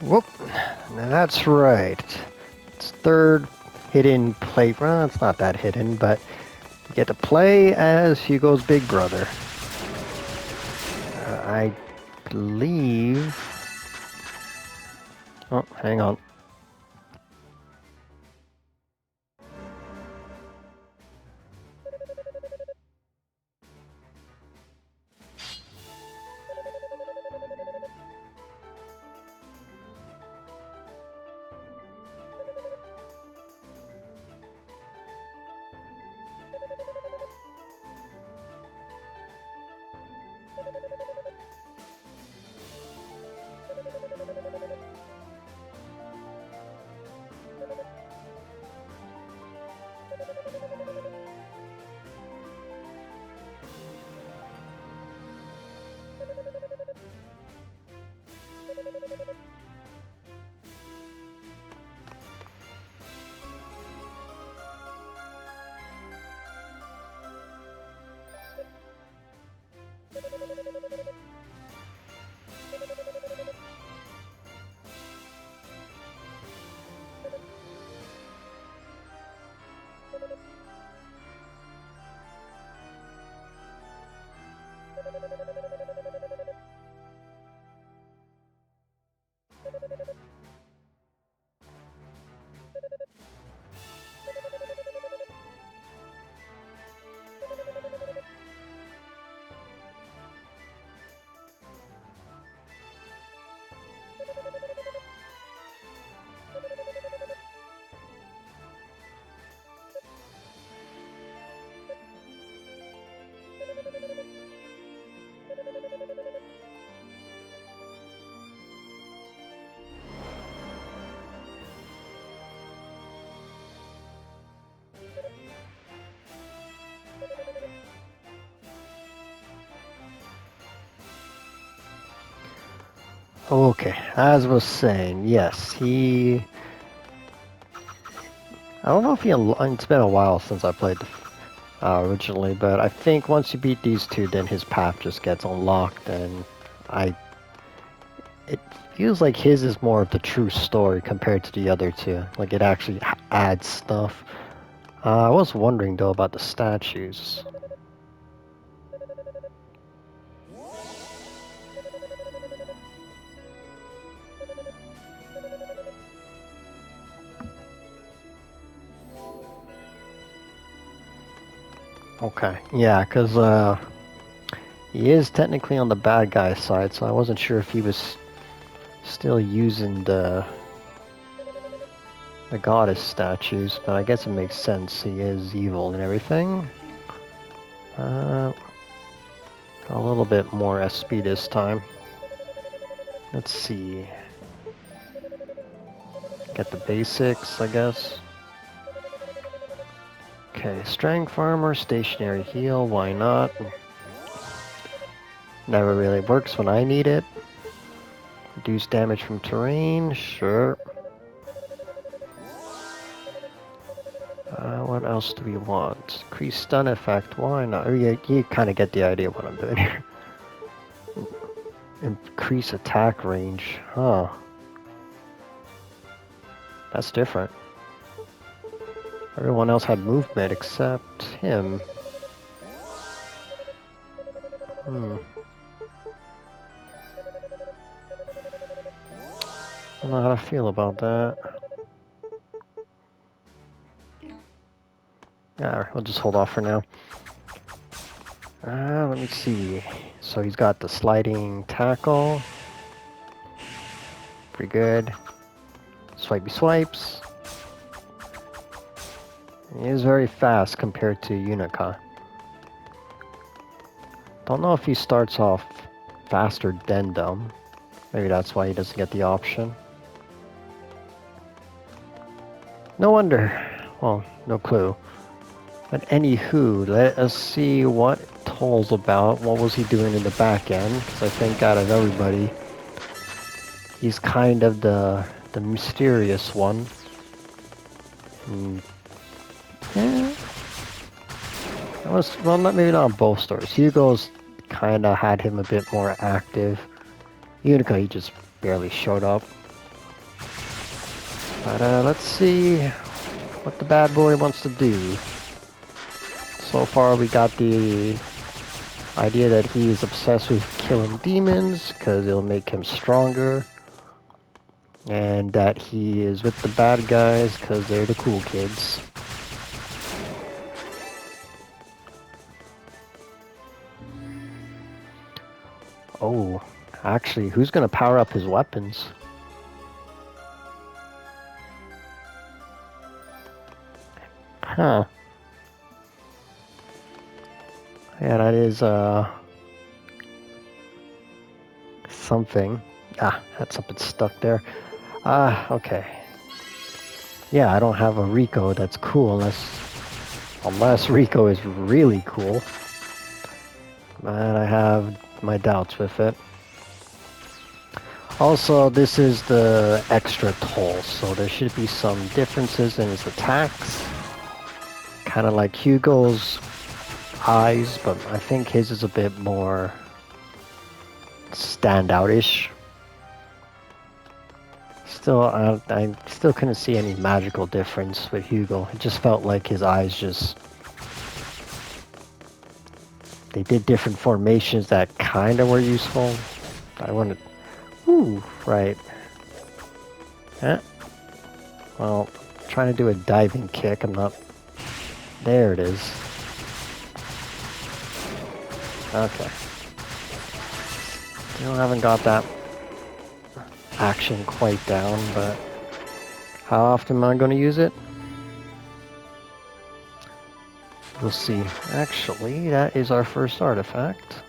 Whoop. Now that's right. It's third hidden play. Well, it's not that hidden, but you get to play as Hugo's big brother. I believe... Oh, hang on. Okay, as I was saying, yes, I don't know if it's been a while since I played originally, but I think once you beat these two, then his path just gets unlocked, and it feels like his is more of the true story compared to the other two. Like, it actually adds stuff. I was wondering, though, about the statues. Okay, yeah, because he is technically on the bad guy side, so I wasn't sure if he was still using the goddess statues, but I guess it makes sense. He is evil and everything. A little bit more SP this time. Let's see. Get the basics, I guess. Okay, strength armor, stationary heal, why not? Never really works when I need it. Reduce damage from terrain, sure. What else do we want? Increase stun effect, why not? Oh, you kind of get the idea of what I'm doing here. Increase attack range, huh. That's different. Everyone else had movement except him. I don't know how to feel about that. Alright, we'll just hold off for now. Let me see. So he's got the sliding tackle. Pretty good. Swipey swipes. He is very fast compared to Unica. Don't know if he starts off faster than them. Maybe that's why he doesn't get the option. No wonder. Well, no clue. But anywho, let us see what Toll's about. What was he doing in the back end? Because I think out of everybody, he's kind of the mysterious one. Yeah. That was, well, maybe not both stories. Hugo's kind of had him a bit more active. Unica, he just barely showed up. But let's see what the bad boy wants to do. So far we got the idea that he is obsessed with killing demons because it'll make him stronger. And that he is with the bad guys because they're the cool kids. Oh, actually, who's gonna power up his weapons? Huh. Yeah, that is, something. Ah, had something stuck there. Okay. Yeah, I don't have a Rico that's cool unless Rico is really cool. But I have my doubts with it. Also, this is the extra toll, so there should be some differences in his attacks. Kind of like Hugo's eyes, but I think his is a bit more standout-ish. Still, I still couldn't see any magical difference with Hugo. It just felt like his eyes they did different formations that kind of were useful. I wanted... Ooh, right. Huh? Well, trying to do a diving kick, I'm not... There it is. Okay. Still haven't got that action quite down, but how often am I going to use it? We'll see. Actually, that is our first artifact.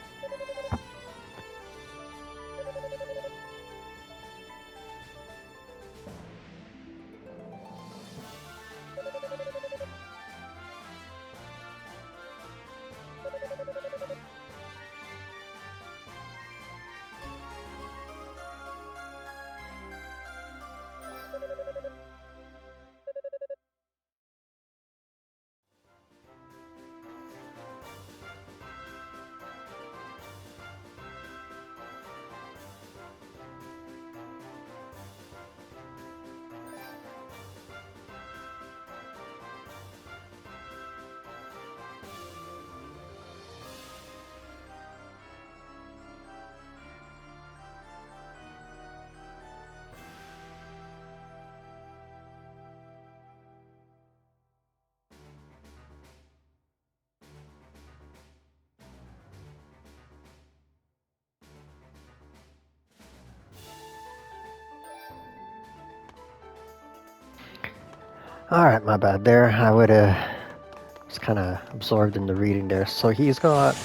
Alright, my bad there. I would was kind of absorbed in the reading there. So he's got...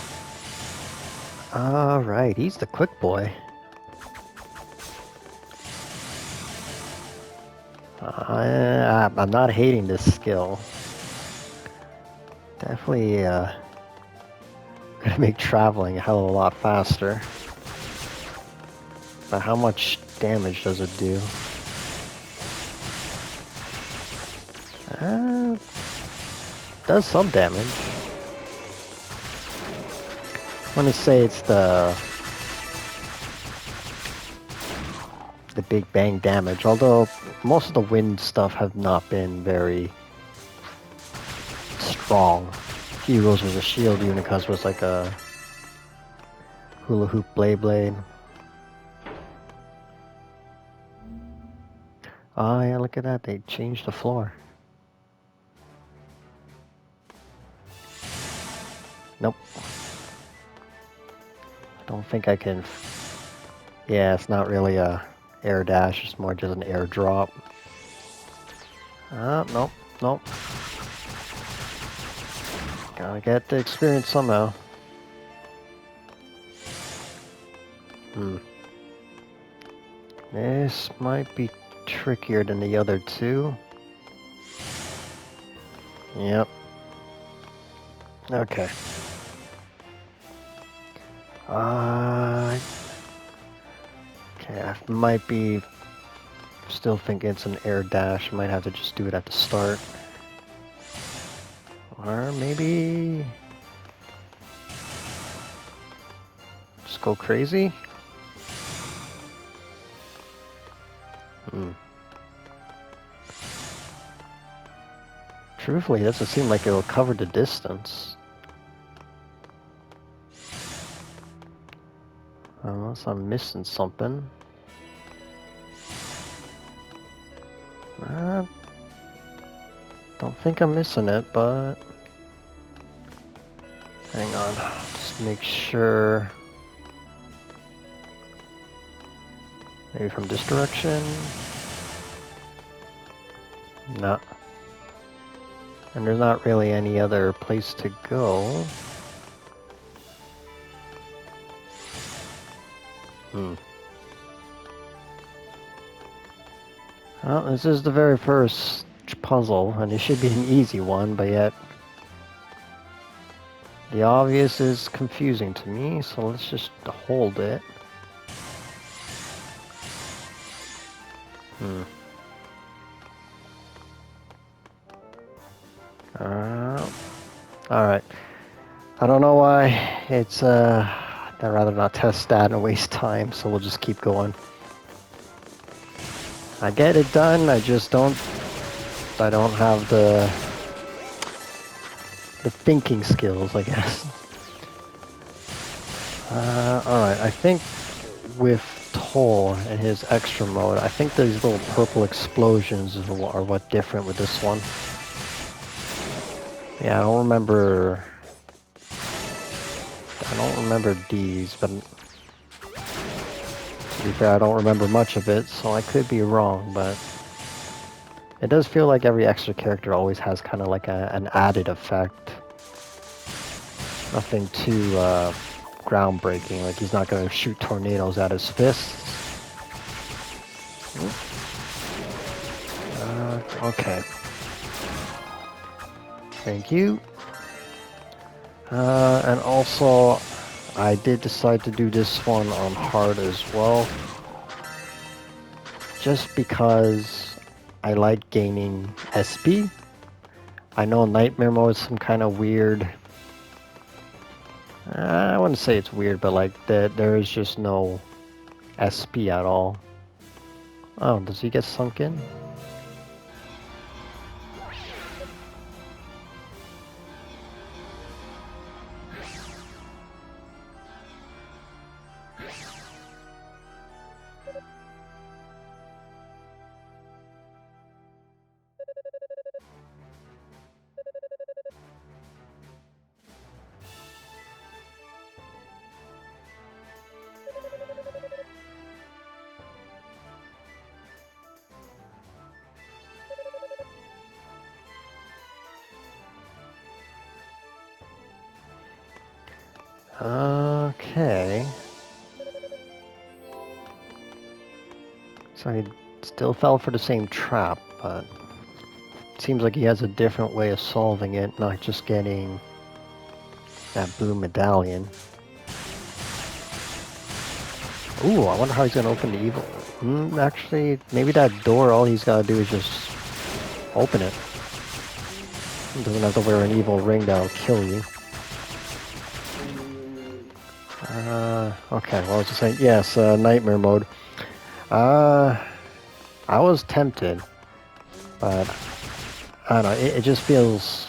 Alright, he's the quick boy. I'm not hating this skill. Definitely gonna make traveling a hell of a lot faster. But how much damage does it do? Does some damage. I want to say it's the big bang damage, although most of the wind stuff have not been very strong. Hugo's was a shield, Unica's was like a hula hoop blade. Oh yeah, look at that, they changed the floor. Nope. I don't think I can... Yeah, it's not really a air dash, it's more just an air drop. Nope. Gotta get the experience somehow. This might be trickier than the other two. Yep. Okay. Okay, I might be still thinking it's an air dash. Might have to just do it at the start. Or maybe just go crazy? Truthfully, it doesn't seem like it'll cover the distance. Unless I'm missing something. Don't think I'm missing it, but... Hang on, just make sure... Maybe from this direction? No. And there's not really any other place to go. Well, this is the very first puzzle, and it should be an easy one, but yet the obvious is confusing to me, so let's just hold it. Alright. I don't know why. It's, I'd rather not test that and waste time, so we'll just keep going. I get it done, I just don't... I don't have the thinking skills, I guess. Alright, I think with Toll and his extra mode, I think these little purple explosions are what different with this one. Yeah, I don't remember these, but to be fair, I don't remember much of it, so I could be wrong, but it does feel like every extra character always has kind of like an added effect. Nothing too groundbreaking, like he's not going to shoot tornadoes at his fists. Okay. Thank you. And also, I did decide to do this one on hard as well. Just because I like gaining SP. I know Nightmare Mode is some kind of weird... I wouldn't say it's weird, but like there is just no SP at all. Oh, does he get sunk in? Okay. So he still fell for the same trap, but it seems like he has a different way of solving it, not just getting that blue medallion. Ooh, I wonder how he's gonna open the evil. Actually, maybe that door, all he's gotta do is just open it. He doesn't have to wear an evil ring that'll kill you. Okay, well, I was just saying, yes, Nightmare Mode. I was tempted, but I don't know, it just feels...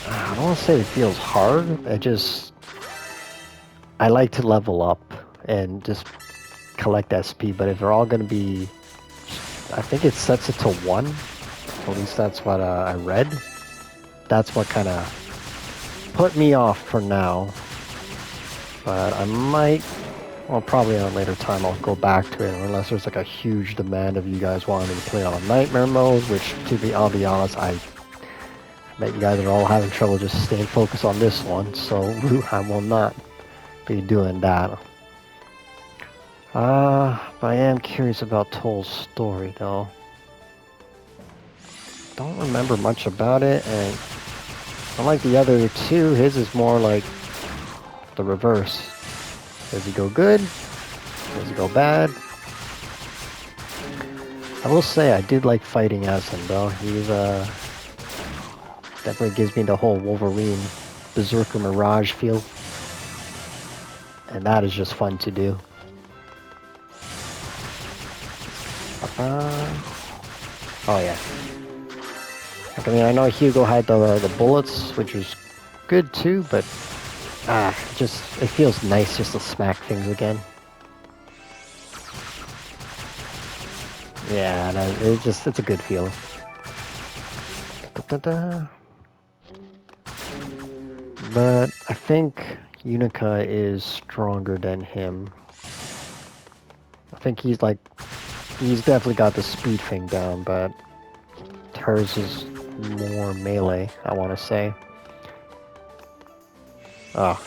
I don't want to say it feels hard, I like to level up and just collect SP, but if they're all going to be... I think it sets it to 1, at least that's what I read. That's what kind of put me off for now. But I might, well, probably at a later time I'll go back to it, unless there's like a huge demand of you guys wanting me to play on Nightmare Mode, which, I'll be honest, I bet you guys are all having trouble just staying focused on this one, so I will not be doing that. But I am curious about Toll's story, though. Don't remember much about it, and unlike the other two, his is more like the reverse. Does he go good? Does he go bad? I will say I did like fighting as him, though. He's definitely gives me the whole Wolverine Berserker Mirage feel, and that is just fun to do. Oh yeah. Like, I mean, I know Hugo had the bullets, which was good too, but it feels nice just to smack things again. Yeah, it's a good feeling. But I think Unica is stronger than him. I think he's definitely got the speed thing down, but hers is more melee, I want to say. Oh,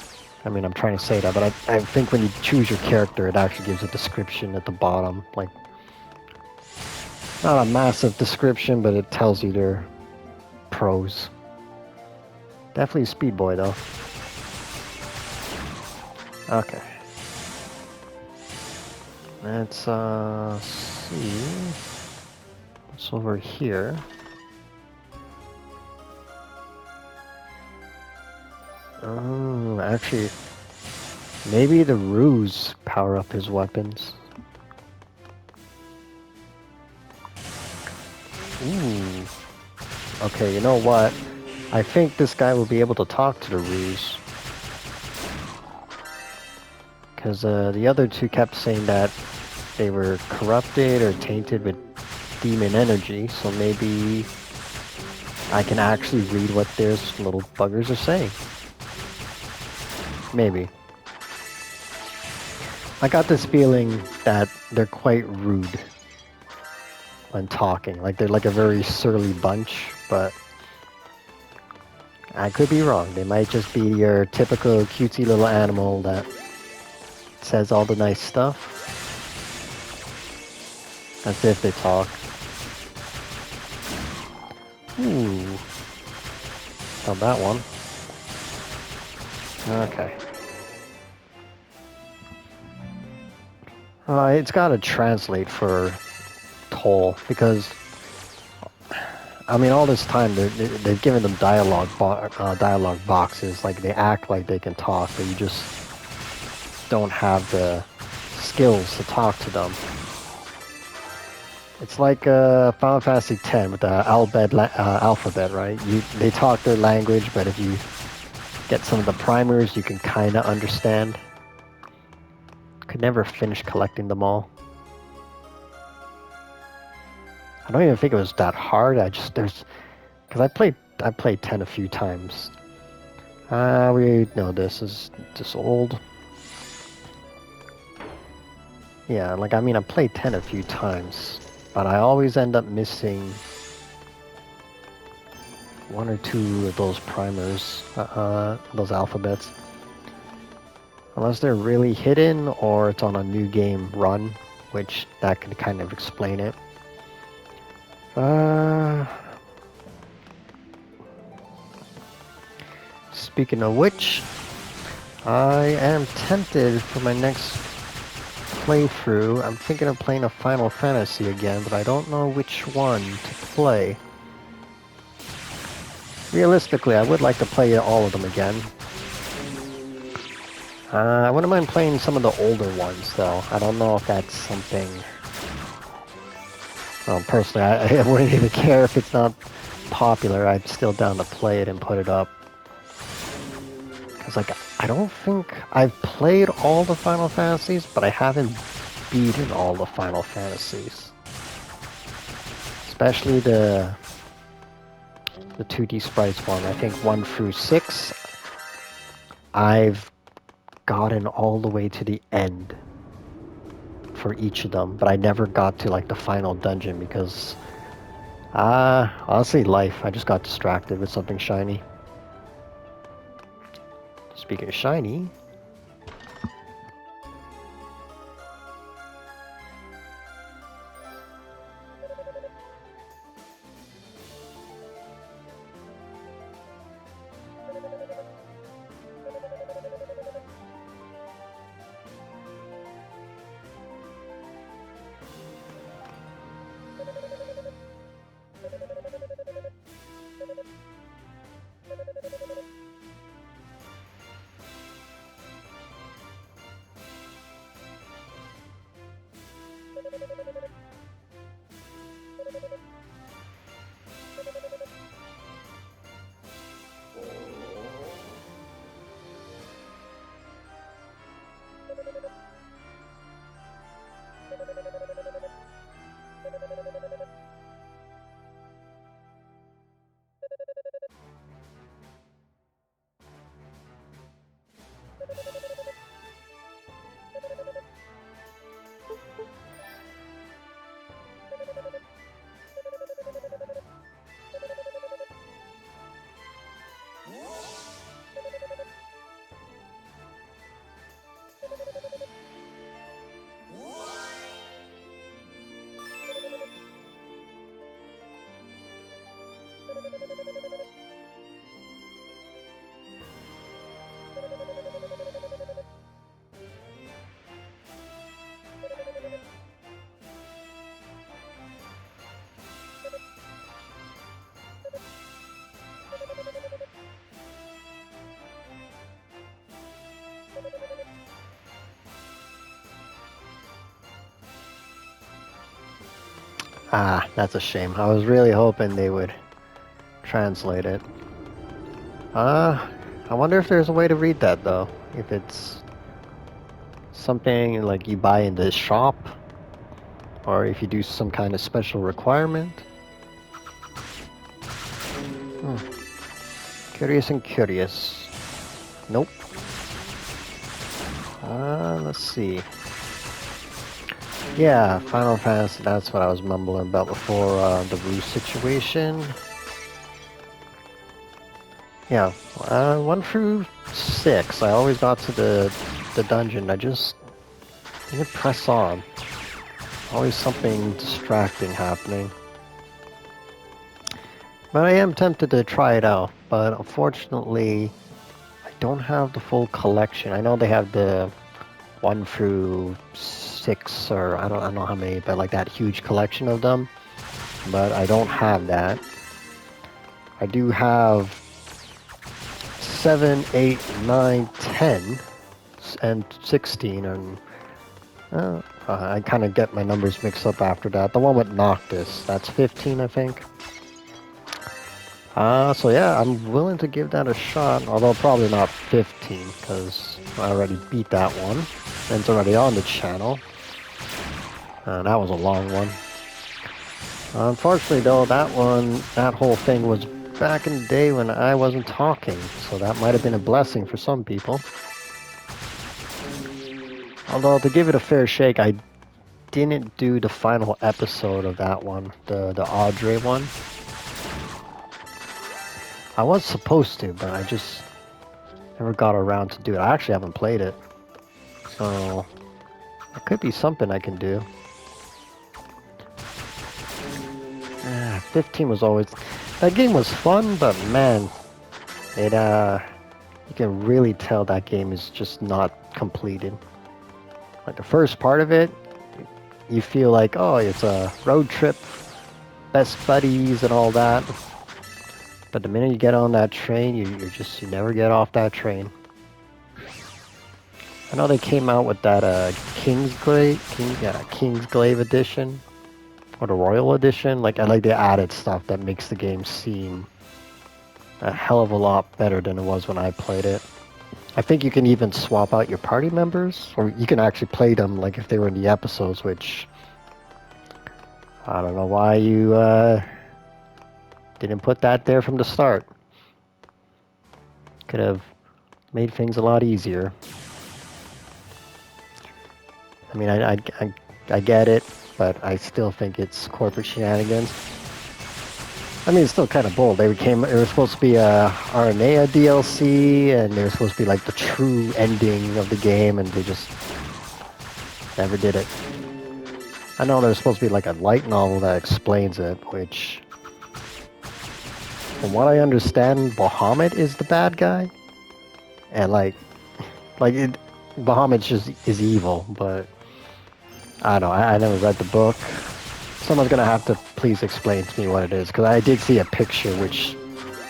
I mean, I'm trying to say that, but I think when you choose your character, it actually gives a description at the bottom. Like, not a massive description, but it tells you their pros. Definitely Speed Boy, though. Okay. Let's, see. What's over here? Oh, actually, maybe the Ruse power up his weapons. Ooh. Okay, you know what? I think this guy will be able to talk to the Ruse. Because the other two kept saying that they were corrupted or tainted with demon energy, so maybe I can actually read what their little buggers are saying. Maybe. I got this feeling that they're quite rude when talking. Like, they're like a very surly bunch, but I could be wrong. They might just be your typical cutesy little animal that says all the nice stuff. As if they talk. Ooh. Found that one. Okay. It's got to translate for Toll, because I mean, all this time they've given them dialogue boxes. Like, they act like they can talk, but you just don't have the skills to talk to them. It's like Final Fantasy X with the alphabet, right? They talk their language, but if you get some of the primers, you can kind of understand. Could never finish collecting them all. I don't even think it was that hard. Because I played 10 a few times. We know this is just old. Yeah, like, I mean, I played 10 a few times, but I always end up missing one or two of those primers, those alphabets. Unless they're really hidden, or it's on a new game run, which that could kind of explain it. Speaking of which, I am tempted for my next playthrough. I'm thinking of playing a Final Fantasy again, but I don't know which one to play. Realistically, I would like to play all of them again. I wouldn't mind playing some of the older ones, though. I don't know if that's something... Well, personally, I wouldn't even care if it's not popular. I'm still down to play it and put it up. Because, like, I don't think... I've played all the Final Fantasies, but I haven't beaten all the Final Fantasies. Especially the 2D sprites one. I think 1 through 6, I've gotten all the way to the end for each of them, but I never got to, like, the final dungeon, because Honestly, life. I just got distracted with something shiny. Speaking of shiny... that's a shame. I was really hoping they would translate it. I wonder if there's a way to read that, though. If it's something like you buy in the shop, or if you do some kind of special requirement. Curious and curious. Nope. Let's see. Yeah, Final Fantasy, that's what I was mumbling about before, the Blue situation. Yeah, 1 through 6, I always got to the dungeon, I just didn't press on. Always something distracting happening. But I am tempted to try it out, but unfortunately, I don't have the full collection. I know they have the 1 through 6, or I don't know how many, but like that huge collection of them. But I don't have that. I do have 7, 8, 9, 10, and 16, and I kind of get my numbers mixed up after that. The one with Noctis, that's 15, I think. So yeah, I'm willing to give that a shot, although probably not 15, because I already beat that one, and it's already on the channel. That was a long one. Unfortunately though, that whole thing was back in the day when I wasn't talking, so that might have been a blessing for some people. Although, to give it a fair shake, I didn't do the final episode of that one, the Audrey one. I was supposed to, but I just never got around to do it. I actually haven't played it, so it could be something I can do. 15 was always... That game was fun, but man, it you can really tell that game is just not completed. Like the first part of it, you feel like, oh, it's a road trip, best buddies and all that. But the minute you get on that train, you never get off that train. I know they came out with that Kingsglaive edition, or the Royal edition. Like, I like they added stuff that makes the game seem a hell of a lot better than it was when I played it. I think you can even swap out your party members, or you can actually play them like if they were in the episodes, which I don't know why you didn't put that there from the start. Could have made things a lot easier. I mean, I get it, but I still think it's corporate shenanigans. I mean, it's still kind of bold. It was supposed to be a RNA DLC, and it was supposed to be like the true ending of the game, and they just never did it. I know there's supposed to be like a light novel that explains it, which, from what I understand, Bahamut is the bad guy, and Bahamut just is evil. But I don't know. I never read the book. Someone's gonna have to please explain to me what it is, because I did see a picture which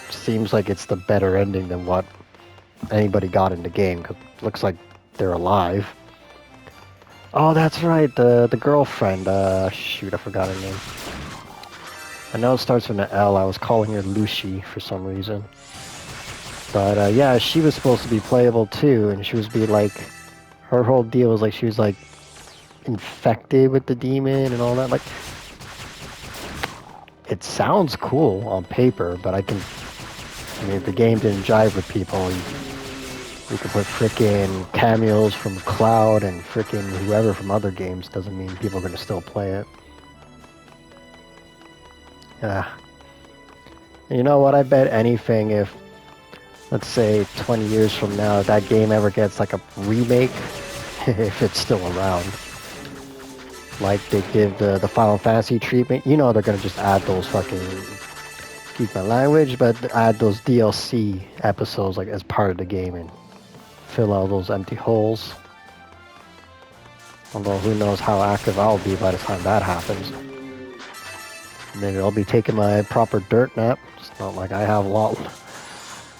seems like it's the better ending than what anybody got in the game, because it looks like they're alive. Oh, that's right, the girlfriend. Shoot, I forgot her name. I know it starts with an L. I was calling her Lucy for some reason. But yeah, she was supposed to be playable too, and she was be like, her whole deal was like she was like infected with the demon and all that. Like, it sounds cool on paper, but I mean, if the game didn't jive with people, you could put frickin' cameos from Cloud and frickin' whoever from other games. Doesn't mean people are gonna still play it. Yeah. You know what? I bet anything if, let's say, 20 years from now, if that game ever gets like a remake, if it's still around, like they give the Final Fantasy treatment, you know they're gonna just add those fucking, excuse my language, but add those DLC episodes like as part of the game and fill out those empty holes. Although who knows how active I'll be by the time that happens. Maybe I'll be taking my proper dirt nap. It's not like I have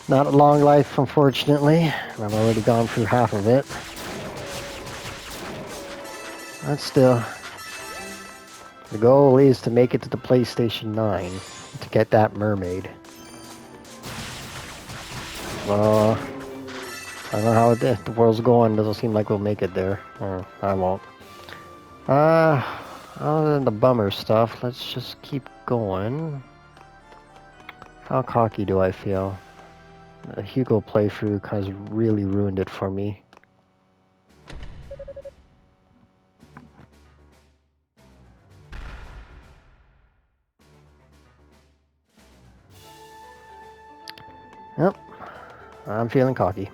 not a long life, unfortunately. I've already gone through half of it. But still, the goal is to make it to the PlayStation 9 to get that mermaid. Well, I don't know how the world's going. Doesn't seem like we'll make it there. Or I won't. Other than the bummer stuff, let's just keep going. How cocky do I feel? The Hugo playthrough has really ruined it for me. Yep, I'm feeling cocky.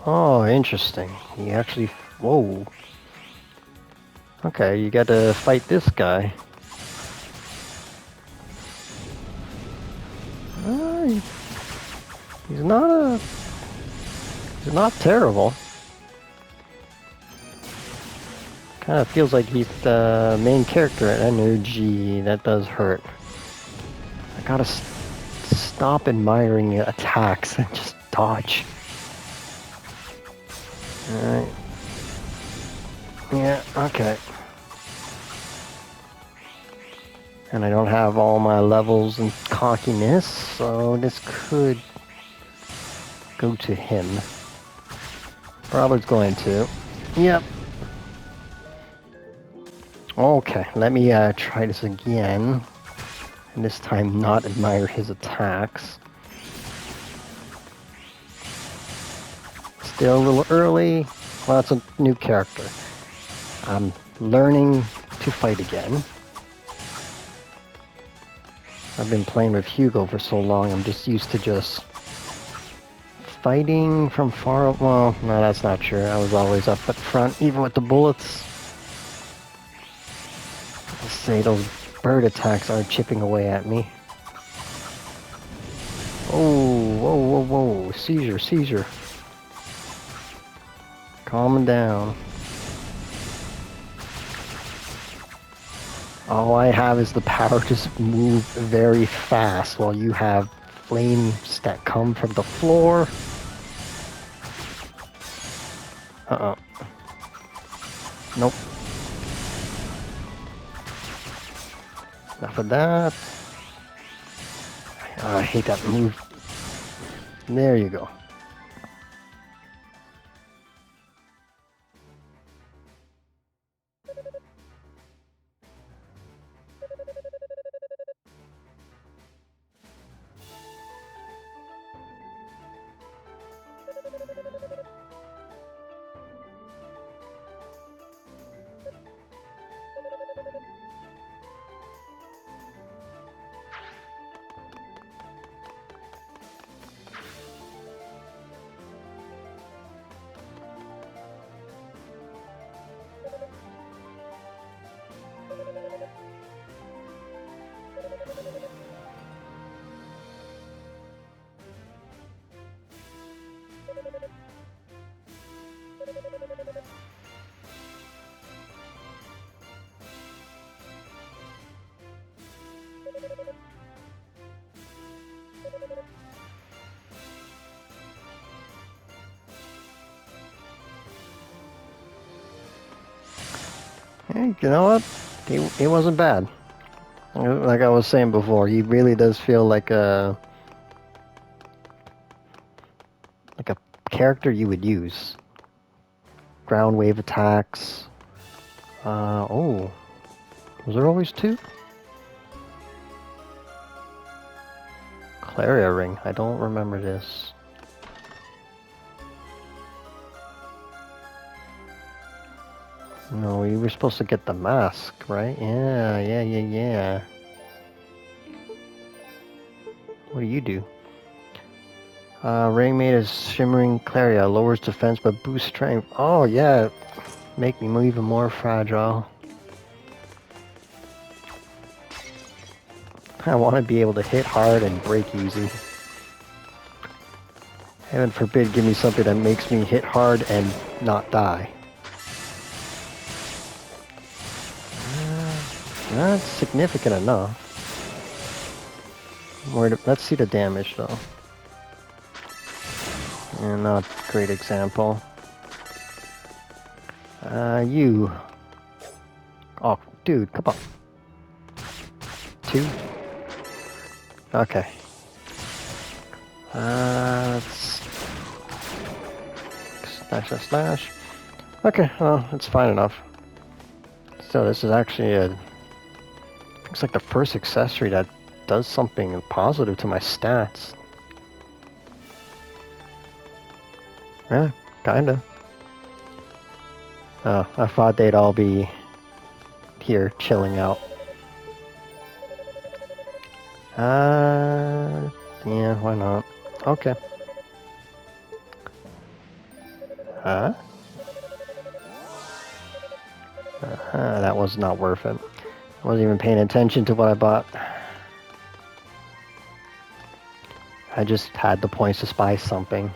Oh, interesting. He actually... Whoa. Okay, you gotta fight this guy. He's not a... He's not terrible. Kind of feels like he's the main character at energy. That does hurt. I gotta stop admiring attacks and just dodge. Alright. Yeah, okay. And I don't have all my levels and cockiness, so this could go to him. Probably going to. Yep. Okay, let me try this again. And this time not admire his attacks. Still a little early. Well, that's a new character. I'm learning to fight again. I've been playing with Hugo for so long, I'm just used to just fighting from far... Well, no, that's not true. I was always up at front, even with the bullets. Let's say those bird attacks are chipping away at me. Oh, whoa, whoa, whoa. Seizure, seizure. Calm down. All I have is the power to move very fast while you have flames that come from the floor. Uh-oh. Nope. Enough of that. Oh, I hate that move. There you go. Hey, you know what? He wasn't bad. Like I was saying before, he really does feel like a character you would use. Ground wave attacks. Oh. Was there always two? Claria ring. I don't remember this. No, you were supposed to get the mask, right? Yeah. What do you do? Ring made of shimmering Claria lowers defense but boosts strength. Oh yeah, make me even more fragile. I want to be able to hit hard and break easy. Heaven forbid give me something that makes me hit hard and not die. That's significant enough. Let's see the damage though. And not a great example. You. Oh, dude, come on. 2. Okay. Let's slash. Okay, well, it's fine enough. So this is actually looks like the first accessory that does something positive to my stats. Yeah, kinda. Oh, I thought they'd all be here chilling out. Yeah, why not? Okay. That was not worth it. I wasn't even paying attention to what I bought. I just had the points to buy something.